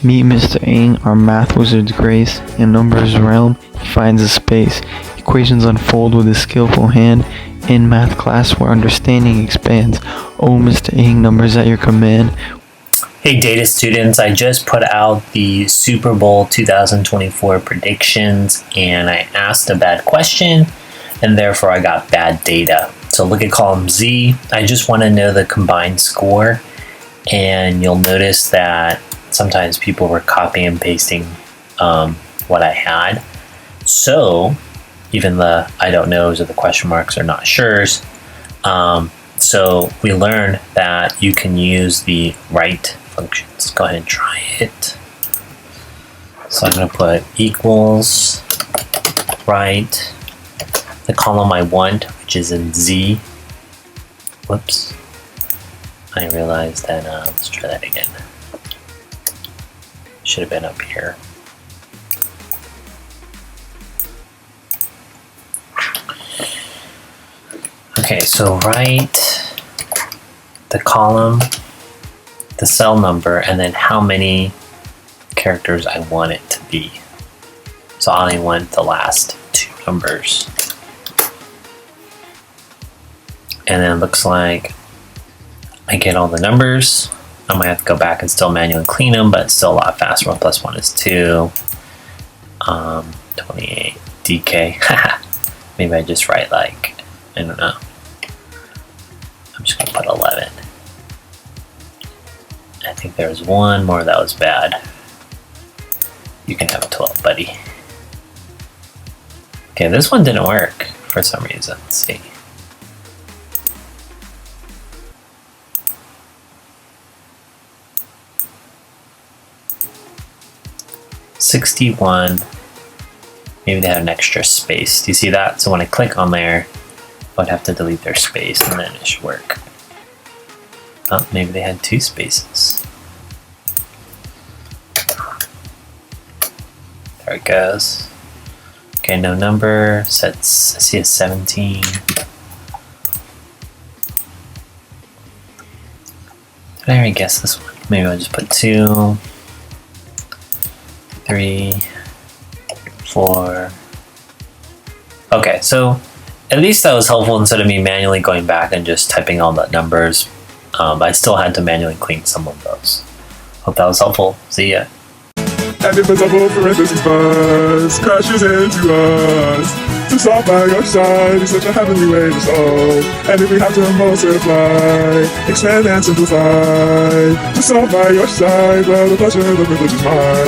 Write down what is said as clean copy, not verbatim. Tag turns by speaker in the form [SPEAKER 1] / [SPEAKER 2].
[SPEAKER 1] Meet Mr. Ing, our math wizard's grace. In numbers realm, he finds a space. Equations unfold with a skillful hand. In math class where understanding expands. Oh, Mr. Ing, numbers at your command.
[SPEAKER 2] Hey data students, I just put out the Super Bowl 2024 predictions and I asked a bad question and therefore I got bad data. So look at column Z. I just want to know the combined score, and you'll notice that sometimes people were copying and pasting what I had. So even the I don't knows or the question marks are not sures. So we learned that you can use the right function. Let's go ahead and try it. So I'm going to put equals right, the column I want, which is in Z. Whoops. I realized that, let's try that again. Should have been up here. Okay, so write the column, the cell number, and then how many characters I want it to be. So I only want the last two numbers. And then it looks like I get all the numbers. I might have to go back and still manually clean them, but it's still a lot faster. 1 plus 1 is 2. 28 DK. Maybe I just write like, I don't know. I'm just gonna put 11. I think there was one more that was bad. You can have a 12, buddy. Okay, this one didn't work for some reason. Let's see. $61. Maybe they had an extra space. Do you see that? So when I click on there, I would have to delete their space and then it should work. Oh, maybe they had 2 spaces. There it goes. Okay, no number. Sets. I see a 17. Did I already guess this one? Maybe I'll just put 2, 3, 4. Okay, so at least that was helpful instead of me manually going back and just typing all the numbers. I still had to manually clean some of those. Hope that was helpful. See ya.
[SPEAKER 3] And if a double parentheses buzz crashes into us, to solve by your side is such a heavenly way to solve. And if we have to multiply, expand and simplify, to solve by your side, well, the pleasure, the privilege is mine.